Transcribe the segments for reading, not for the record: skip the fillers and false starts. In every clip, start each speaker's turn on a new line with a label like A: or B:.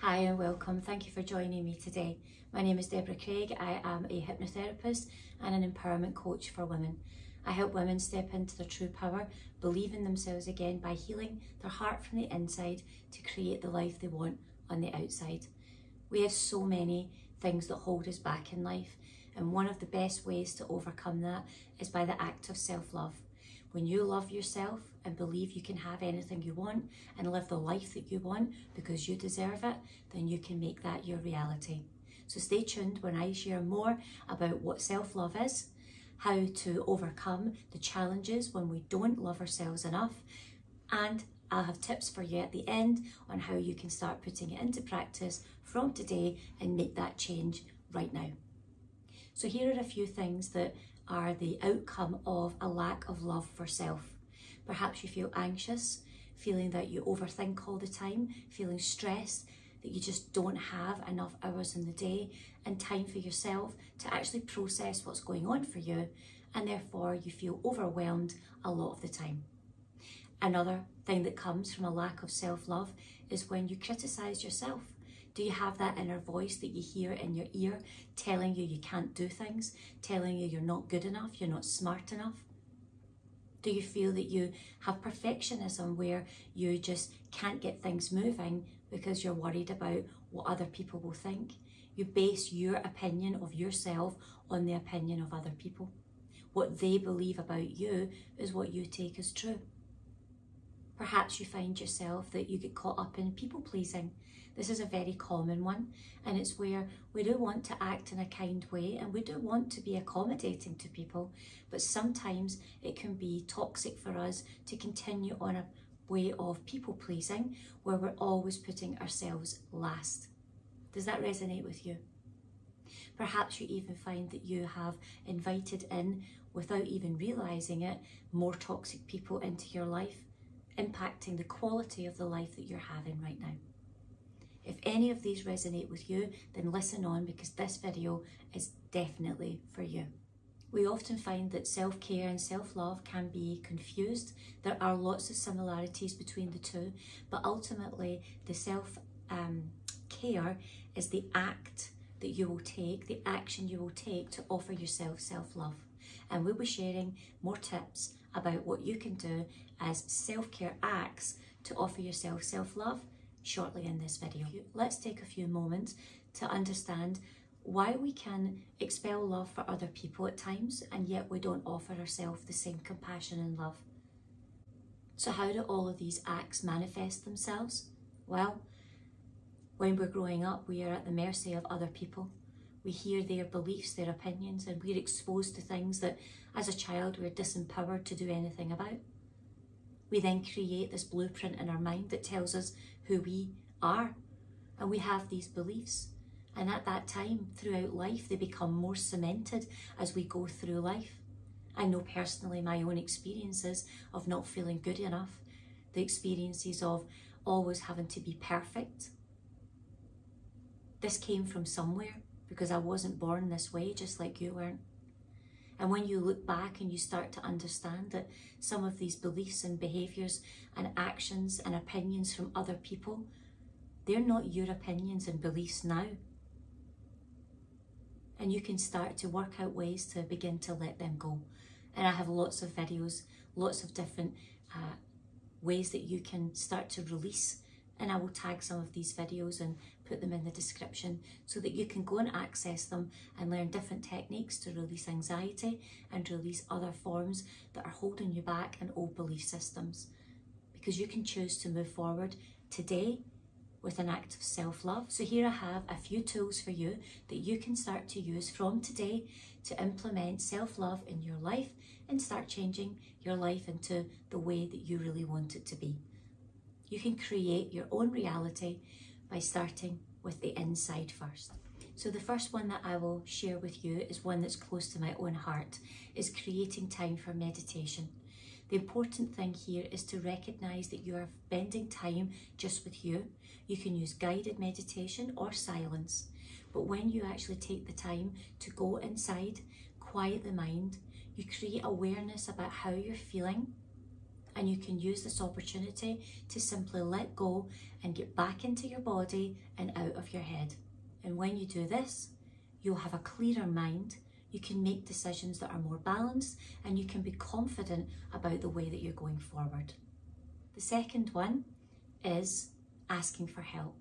A: Hi and welcome. Thank you for joining me today. My name is Deborah Craig. I am a hypnotherapist and an empowerment coach for women. I help women step into their true power, believe in themselves again by healing their heart from the inside to create the life they want on the outside. We have so many things that hold us back in life, and one of the best ways to overcome that is by the act of self-love. When you love yourself and believe you can have anything you want and live the life that you want because you deserve it, then you can make that your reality. So stay tuned when I share more about what self-love is, how to overcome the challenges when we don't love ourselves enough, and I'll have tips for you at the end on how you can start putting it into practice from today and make that change right now. So here are a few things that are the outcome of a lack of love for self. Perhaps you feel anxious, feeling that you overthink all the time, feeling stressed, that you just don't have enough hours in the day and time for yourself to actually process what's going on for you, and therefore you feel overwhelmed a lot of the time. Another thing that comes from a lack of self-love is when you criticize yourself. Do you have that inner voice that you hear in your ear telling you you can't do things, telling you you're not good enough, you're not smart enough? Do you feel that you have perfectionism where you just can't get things moving because you're worried about what other people will think? You base your opinion of yourself on the opinion of other people. What they believe about you is what you take as true. Perhaps you find yourself that you get caught up in people pleasing. This is a very common one, and it's where we do want to act in a kind way and we do want to be accommodating to people, but sometimes it can be toxic for us to continue on a way of people pleasing where we're always putting ourselves last. Does that resonate with you? Perhaps you even find that you have invited in, without even realizing it, more toxic people into your life, impacting the quality of the life that you're having right now. If any of these resonate with you, then listen on, because this video is definitely for you. We often find that self-care and self-love can be confused. There are lots of similarities between the two, but ultimately the self-care is the act that you will take, the action you will take to offer yourself self-love. And we'll be sharing more tips about what you can do as self-care acts to offer yourself self-love shortly in this video. Let's take a few moments to understand why we can expel love for other people at times and yet we don't offer ourselves the same compassion and love. So how do all of these acts manifest themselves? Well, when we're growing up, we are at the mercy of other people. We hear their beliefs, their opinions, and we're exposed to things that as a child we're disempowered to do anything about. We then create this blueprint in our mind that tells us who we are, and we have these beliefs. And at that time, throughout life, they become more cemented as we go through life. I know personally my own experiences of not feeling good enough, the experiences of always having to be perfect. This came from somewhere because I wasn't born this way, just like you weren't. And when you look back and you start to understand that some of these beliefs and behaviours and actions and opinions from other people, they're not your opinions and beliefs now. And you can start to work out ways to begin to let them go. And I have lots of videos, lots of different ways that you can start to release. And I will tag some of these videos and put them in the description so that you can go and access them and learn different techniques to release anxiety and release other forms that are holding you back in old belief systems. Because you can choose to move forward today with an act of self-love. So here I have a few tools for you that you can start to use from today to implement self-love in your life and start changing your life into the way that you really want it to be. You can create your own reality by starting with the inside first. So the first one that I will share with you is one that's close to my own heart, is creating time for meditation. The important thing here is to recognize that you are spending time just with you. You can use guided meditation or silence, but when you actually take the time to go inside, quiet the mind, you create awareness about how you're feeling, and you can use this opportunity to simply let go and get back into your body and out of your head. And when you do this, you'll have a clearer mind, you can make decisions that are more balanced, and you can be confident about the way that you're going forward. The second one is asking for help.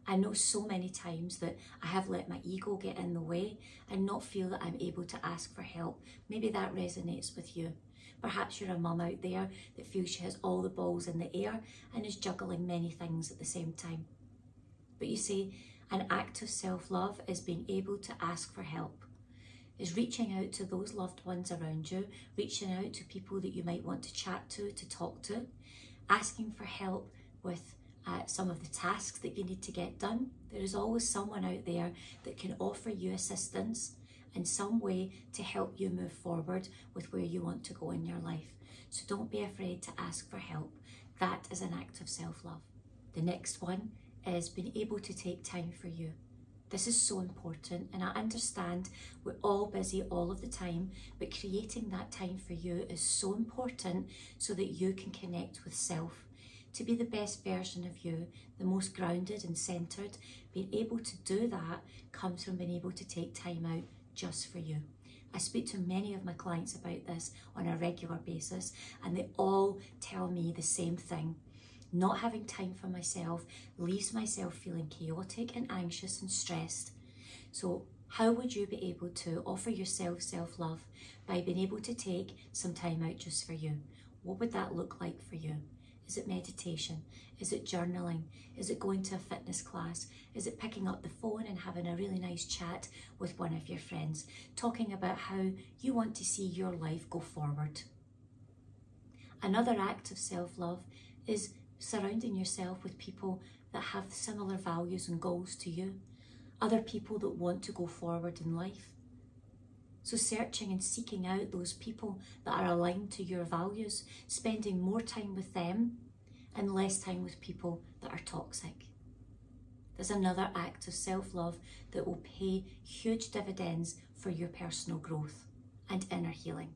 A: I know so many times that I have let my ego get in the way and not feel that I'm able to ask for help. Maybe that resonates with you. Perhaps you're a mum out there that feels she has all the balls in the air and is juggling many things at the same time. But you see, an act of self-love is being able to ask for help. Is reaching out to those loved ones around you, reaching out to people that you might want to chat to talk to, asking for help with some of the tasks that you need to get done. There is always someone out there that can offer you assistance in some way to help you move forward with where you want to go in your life. So don't be afraid to ask for help. That is an act of self-love. The next one is being able to take time for you. This is so important, and I understand we're all busy all of the time, but creating that time for you is so important so that you can connect with self. To be the best version of you, the most grounded and centered, being able to do that comes from being able to take time out just for you. I speak to many of my clients about this on a regular basis, and they all tell me the same thing. Not having time for myself leaves myself feeling chaotic and anxious and stressed. So how would you be able to offer yourself self-love by being able to take some time out just for you? What would that look like for you? Is it meditation? Is it journaling? Is it going to a fitness class? Is it picking up the phone and having a really nice chat with one of your friends, talking about how you want to see your life go forward? Another act of self-love is surrounding yourself with people that have similar values and goals to you, other people that want to go forward in life. So searching and seeking out those people that are aligned to your values, spending more time with them and less time with people that are toxic. There's another act of self-love that will pay huge dividends for your personal growth and inner healing.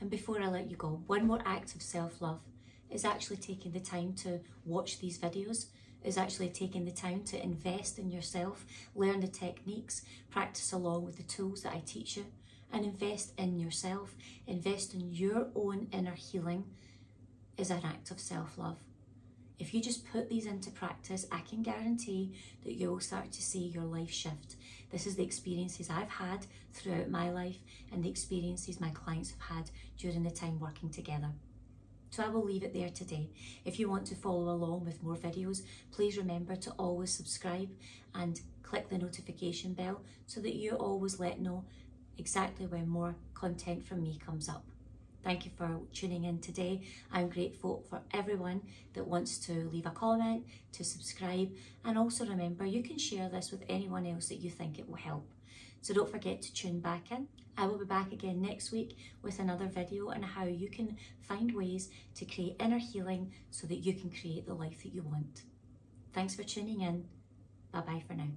A: And before I let you go, one more act of self-love is actually taking the time to watch these videos, is actually taking the time to invest in yourself, learn the techniques, practice along with the tools that I teach you, and invest in yourself, invest in your own inner healing is an act of self-love. If you just put these into practice, I can guarantee that you will start to see your life shift. This is the experiences I've had throughout my life and the experiences my clients have had during the time working together. So I will leave it there today. If you want to follow along with more videos, please remember to always subscribe and click the notification bell so that you always know exactly when more content from me comes up. Thank you for tuning in today. I'm grateful for everyone that wants to leave a comment, to subscribe, and also remember you can share this with anyone else that you think it will help. So don't forget to tune back in. I will be back again next week with another video on how you can find ways to create inner healing so that you can create the life that you want. Thanks for tuning in. Bye bye for now.